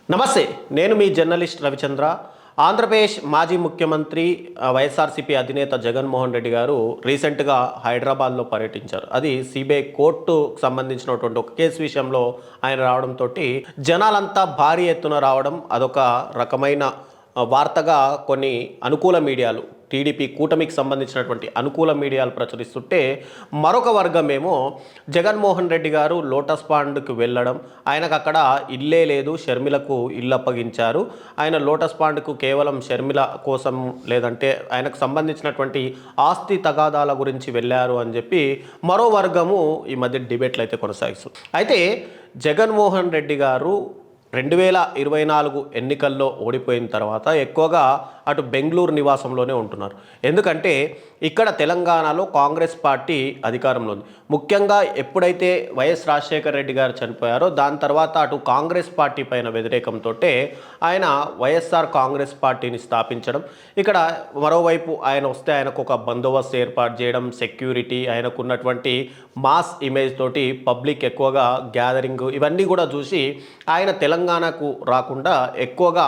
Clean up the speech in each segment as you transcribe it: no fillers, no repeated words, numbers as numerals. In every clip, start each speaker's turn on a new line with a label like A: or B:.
A: నమస్తే, నేను మీ జర్నలిస్ట్ రవిచంద్ర. ఆంధ్రప్రదేశ్ మాజీ ముఖ్యమంత్రి వైఎస్ఆర్సీపీ అధినేత జగన్మోహన్ రెడ్డి గారు రీసెంట్గా హైదరాబాద్లో పర్యటించారు. అది సిబిఐ కోర్టుకు సంబంధించినటువంటి ఒక కేసు విషయంలో ఆయన రావడంతో జనాలంతా భారీ ఎత్తున రావడం అదొక రకమైన వార్తగా కొన్ని అనుకూల మీడియాలు, టీడీపీ కూటమికి సంబంధించినటువంటి అనుకూల మీడియాలు ప్రచురిస్తుంటే, మరొక వర్గమేమో జగన్మోహన్ రెడ్డి గారు లోటస్ పాండ్కి వెళ్ళడం, ఆయనకు అక్కడ ఇల్లే లేదు, షర్మిలకు ఇల్లు అప్పగించారు, ఆయన లోటస్ పాండ్కు కేవలం షర్మిల కోసం లేదంటే ఆయనకు సంబంధించినటువంటి ఆస్తి తగాదాల గురించి వెళ్ళారు అని చెప్పి మరో వర్గము ఈ మధ్య డిబేట్లు అయితే కొనసాగిస్తుంది. అయితే జగన్మోహన్ రెడ్డి గారు 2024 ఎన్నికల్లో ఓడిపోయిన తర్వాత ఎక్కువగా అటు బెంగళూరు నివాసంలోనే ఉంటున్నారు. ఎందుకంటే ఇక్కడ తెలంగాణలో కాంగ్రెస్ పార్టీ అధికారంలో ఉంది. ముఖ్యంగా ఎప్పుడైతే వైఎస్ రాజశేఖర రెడ్డి గారు చనిపోయారో దాని తర్వాత అటు కాంగ్రెస్ పార్టీ పైన వ్యతిరేకంతో ఆయన వైఎస్ఆర్ కాంగ్రెస్ పార్టీని స్థాపించడం, ఇక్కడ మరోవైపు ఆయన వస్తే ఆయనకు ఒక బందోబస్తు ఏర్పాటు చేయడం, సెక్యూరిటీ, ఆయనకున్నటువంటి మాస్ ఇమేజ్ తోటి పబ్లిక్ ఎక్కువగా గ్యాదరింగ్, ఇవన్నీ కూడా చూసి ఆయన తెలంగాణకు రాకుండా ఎక్కువగా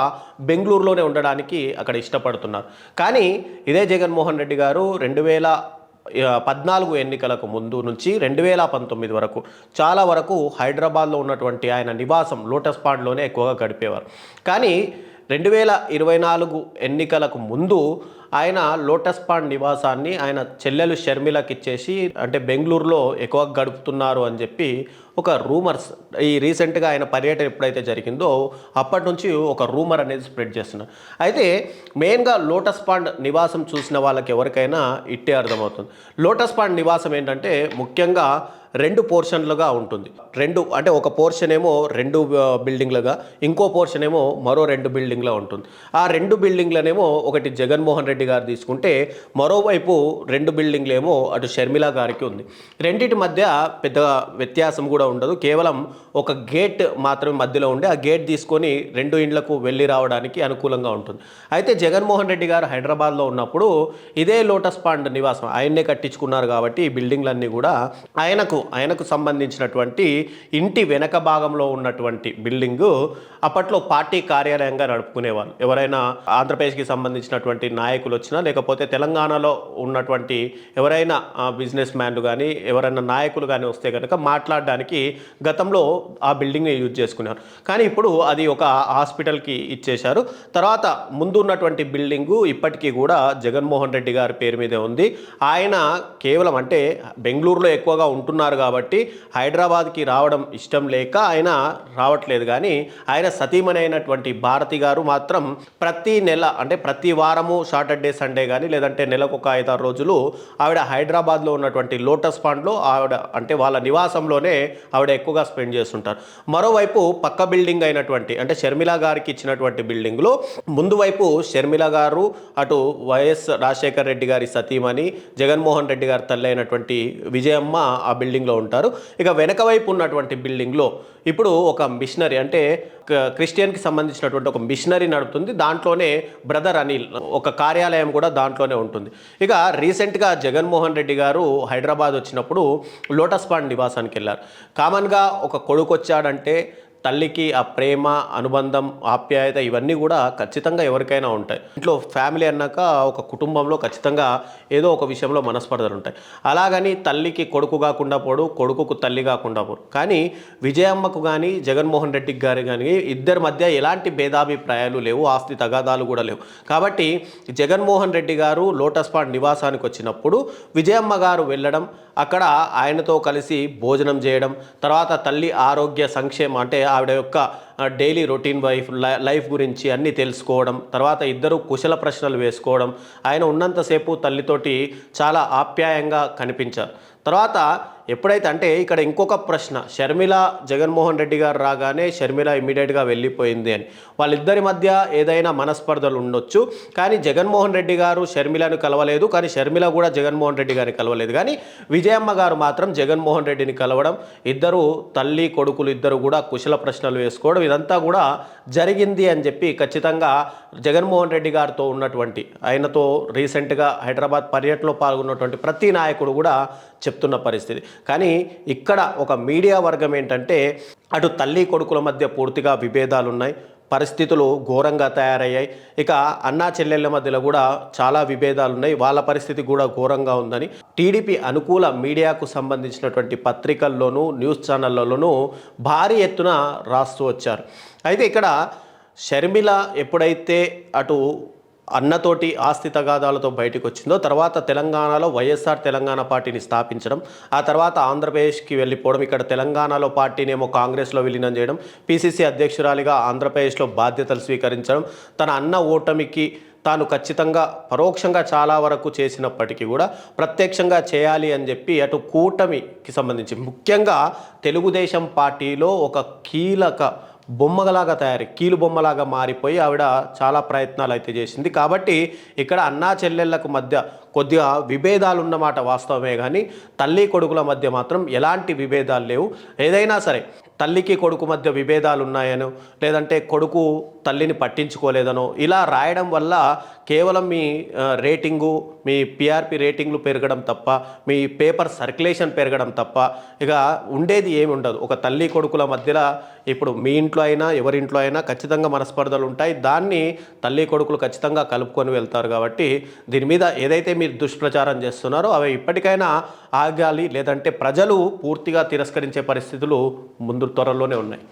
A: బెంగళూరులోనే ఉండడానికి అక్కడ ఇష్టపడుతున్నారు. కానీ ఇదే జగన్మోహన్ రెడ్డి గారు 2014 ఎన్నికలకు ముందు నుంచి 2019 వరకు చాలా వరకు హైదరాబాద్లో ఉన్నటువంటి ఆయన నివాసం లోటస్ పాండ్లోనే ఎక్కువగా గడిపేవారు. కానీ 2024 ఎన్నికలకు ముందు ఆయన లోటస్ పాండ్ నివాసాన్ని ఆయన చెల్లెలు షర్మిలకి ఇచ్చేసి, అంటే బెంగళూరులో ఎక్కువ గడుపుతున్నారు అని చెప్పి ఒక రూమర్స్, ఈ రీసెంట్గా ఆయన పర్యటన ఎప్పుడైతే జరిగిందో అప్పటి నుంచి ఒక రూమర్ అనేది స్ప్రెడ్ చేస్తున్నారు. అయితే మెయిన్గా లోటస్ పాండ్ నివాసం చూసిన వాళ్ళకి ఎవరికైనా ఇట్టే అర్థమవుతుంది. లోటస్ పాండ్ నివాసం ఏంటంటే ముఖ్యంగా 2 పోర్షన్లుగా ఉంటుంది. అంటే ఒక పోర్షన్ ఏమో 2 బిల్డింగ్లుగా, ఇంకో పోర్షన్ ఏమో మరో 2 బిల్డింగ్లో ఉంటుంది. ఆ 2 బిల్డింగ్లనేమో ఒకటి జగన్మోహన్ రెడ్డి గారు తీసుకుంటే, మరోవైపు 2 బిల్డింగ్లు ఏమో అటు షర్మిల గారికి ఉంది. రెండింటి మధ్య పెద్ద వ్యత్యాసం కూడా ఉండదు, కేవలం ఒక గేట్ మాత్రమే మధ్యలో ఉండి ఆ గేట్ తీసుకొని 2 ఇండ్లకు వెళ్ళి రావడానికి అనుకూలంగా ఉంటుంది. అయితే జగన్మోహన్ రెడ్డి గారు హైదరాబాద్లో ఉన్నప్పుడు ఇదే లోటస్ పాండ్ నివాసం ఆయన్నే కట్టించుకున్నారు కాబట్టి ఈ బిల్డింగ్లన్నీ కూడా ఆయనకు సంబంధించినటువంటి ఇంటి వెనక భాగంలో ఉన్నటువంటి బిల్డింగు అప్పట్లో పార్టీ కార్యాలయంగా నడుపుకునేవాళ్ళు. ఎవరైనా ఆంధ్రప్రదేశ్కి సంబంధించినటువంటి నాయకులు వచ్చినా, లేకపోతే తెలంగాణలో ఉన్నటువంటి ఎవరైనా బిజినెస్ మ్యాన్లు కానీ ఎవరైనా నాయకులు కానీ వస్తే కనుక మాట్లాడడానికి గతంలో ఆ బిల్డింగ్ని యూజ్ చేసుకున్నారు. కానీ ఇప్పుడు అది ఒక హాస్పిటల్కి ఇచ్చేశారు. తర్వాత ముందు ఉన్నటువంటి బిల్డింగు ఇప్పటికీ కూడా జగన్మోహన్ రెడ్డి గారి పేరు మీదే ఉంది. ఆయన కేవలం అంటే బెంగళూరులో ఎక్కువగా ఉంటున్నారు కాబట్టి హైదరాబాద్కి రావడం ఇష్టం లేక ఆయన రావట్లేదు. కానీ ఆయన సతీమణి అయినటువంటి భారతి గారు మాత్రం ప్రతి నెల, అంటే ప్రతి వారము సాటర్డే సండే కానీ లేదంటే నెలకు ఒక 5-6 రోజులు ఆవిడ హైదరాబాద్లో ఉన్నటువంటి లోటస్ పాండ్లో ఆవిడ, అంటే వాళ్ళ నివాసంలోనే ఆవిడ ఎక్కువగా స్పెండ్ చేస్తుంటారు. మరోవైపు పక్క బిల్డింగ్ అయినటువంటి, అంటే షర్మిల గారికి ఇచ్చినటువంటి బిల్డింగ్లో ముందు వైపు షర్మిల గారు, అటు వైఎస్ రాజశేఖర రెడ్డి గారి సతీమణి జగన్మోహన్ రెడ్డి గారి తల్లి అయినటువంటి విజయమ్మ ఆ బిల్డింగ్లో ఉంటారు. ఇక వెనక వైపు ఉన్నటువంటి బిల్డింగ్లో ఇప్పుడు ఒక మిషనరీ, అంటే క్రిస్టియన్కి సంబంధించినటువంటి ఒక మిషనరీ నడుపుతుంది. దాంట్లోనే బ్రదర్ అనిల్ ఒక కార్యాలయం కూడా దాంట్లోనే ఉంటుంది. ఇక రీసెంట్గా జగన్మోహన్ రెడ్డి గారు హైదరాబాద్ వచ్చినప్పుడు లోటస్ పాండ్ నివాసానికి వెళ్ళారు. కామన్గా ఒక కొడుకు వచ్చాడంటే తల్లికి ఆ ప్రేమ, అనుబంధం, ఆప్యాయత ఇవన్నీ కూడా ఖచ్చితంగా ఎవరికైనా ఉంటాయి. ఇంట్లో ఫ్యామిలీ అన్నాక ఒక కుటుంబంలో ఖచ్చితంగా ఏదో ఒక విషయంలో మనస్పర్ధలు ఉంటాయి. అలాగని తల్లికి కొడుకు కాకుండా పోడు, కొడుకుకు తల్లి కాకుండా పోడు. కానీ విజయమ్మకు కానీ జగన్మోహన్ రెడ్డి గారి కానీ ఇద్దరి మధ్య ఎలాంటి భేదాభిప్రాయాలు లేవు, ఆస్తి తగాదాలు కూడా లేవు. కాబట్టి జగన్మోహన్ రెడ్డి గారు లోటస్ పాండ్ నివాసానికి వచ్చినప్పుడు విజయమ్మ గారు వెళ్ళడం, అక్కడ ఆయనతో కలిసి భోజనం చేయడం, తర్వాత తల్లి ఆరోగ్య సంక్షేమం, అంటే ఆవిడ యొక్క డైలీ రొటీన్ లైఫ్ గురించి అన్నీ తెలుసుకోవడం, తర్వాత ఇద్దరు కుశల ప్రశ్నలు వేసుకోవడం, ఆయన ఉన్నంతసేపు తల్లితోటి చాలా ఆప్యాయంగా కనిపించారు. తర్వాత ఎప్పుడైతే, అంటే ఇక్కడ ఇంకొక ప్రశ్న, షర్మిల జగన్మోహన్ రెడ్డి గారు రాగానే షర్మిల ఇమీడియట్గా వెళ్ళిపోయింది అని, వాళ్ళిద్దరి మధ్య ఏదైనా మనస్పర్ధలు ఉండొచ్చు. కానీ జగన్మోహన్ రెడ్డి గారు షర్మిలను కలవలేదు, కానీ షర్మిల కూడా జగన్మోహన్ రెడ్డి గారిని కలవలేదు. కానీ విజయమ్మ గారు మాత్రం జగన్మోహన్ రెడ్డిని కలవడం, ఇద్దరు తల్లి కొడుకులు ఇద్దరు కూడా కుశల ప్రశ్నలు వేసుకోవడం, ఇదంతా కూడా జరిగింది అని చెప్పి ఖచ్చితంగా జగన్మోహన్ రెడ్డి గారితో ఉన్నటువంటి, ఆయనతో రీసెంట్గా హైదరాబాద్ పర్యటనలో పాల్గొన్నటువంటి ప్రతి నాయకుడు కూడా చెప్తున్న పరిస్థితి. కానీ ఇక్కడ ఒక మీడియా వర్గం ఏంటంటే, అటు తల్లి కొడుకుల మధ్య పూర్తిగా విభేదాలు ఉన్నాయి, పరిస్థితులు ఘోరంగా తయారయ్యాయి. ఇక అన్నా చెల్లెళ్ళ మధ్యలో కూడా చాలా విభేదాలు ఉన్నాయి. వాళ్ళ పరిస్థితి కూడా ఘోరంగా ఉందని టీడీపీ అనుకూల మీడియాకు సంబంధించినటువంటి పత్రికల్లోనూ న్యూస్ ఛానళ్లలోనూ భారీ ఎత్తున రాస్తూ వచ్చారు. అయితే ఇక్కడ షర్మిల ఎప్పుడైతే అటు అన్నతోటి ఆస్తి తగాదాలతో బయటకు వచ్చిందో తర్వాత తెలంగాణలో వైఎస్ఆర్ తెలంగాణ పార్టీని స్థాపించడం, ఆ తర్వాత ఆంధ్రప్రదేశ్కి వెళ్ళిపోవడం, ఇక్కడ తెలంగాణలో పార్టీనేమో కాంగ్రెస్లో విలీనం చేయడం, పిసిసి అధ్యక్షురాలిగా ఆంధ్రప్రదేశ్లో బాధ్యతలు స్వీకరించడం, తన అన్న ఓటమికి తాను ఖచ్చితంగా పరోక్షంగా చాలా వరకు చేసినప్పటికీ కూడా ప్రత్యక్షంగా చేయాలి అని చెప్పి అటు కూటమికి సంబంధించి ముఖ్యంగా తెలుగుదేశం పార్టీలో ఒక కీలక బొమ్మలాగా కీలు బొమ్మలాగా మారిపోయి ఆవిడ చాలా ప్రయత్నాలు అయితే చేసింది. కాబట్టి ఇక్కడ అన్నా చెల్లెళ్లకు మధ్య కొద్దిగా విభేదాలు ఉన్నమాట వాస్తవమే, కానీ తల్లి కొడుకుల మధ్య మాత్రం ఎలాంటి విభేదాలు లేవు. ఏదైనా సరే తల్లికి కొడుకు మధ్య విభేదాలు ఉన్నాయనో లేదంటే కొడుకు తల్లిని పట్టించుకోలేదనో ఇలా రాయడం వల్ల కేవలం మీ రేటింగు, మీ పిఆర్పి రేటింగ్లు పెరగడం తప్ప, మీ పేపర్ సర్క్యులేషన్ పెరగడం తప్ప ఇక ఉండేది ఏమి ఉండదు. ఒక తల్లి కొడుకుల మధ్యలో ఇప్పుడు మీ ఇంట్లో అయినా ఎవరింట్లో అయినా ఖచ్చితంగా మనస్పర్ధలు ఉంటాయి. దాన్ని తల్లి కొడుకులు ఖచ్చితంగా కలుపుకొని వెళ్తారు. కాబట్టి దీని మీద ఏదైతే మీరు దుష్ప్రచారం చేస్తున్నారో అవి ఇప్పటికైనా ఆగాలి, లేదంటే ప్రజలు పూర్తిగా తిరస్కరించే పరిస్థితులు ముందు త్వరలోనే ఉన్నాయి.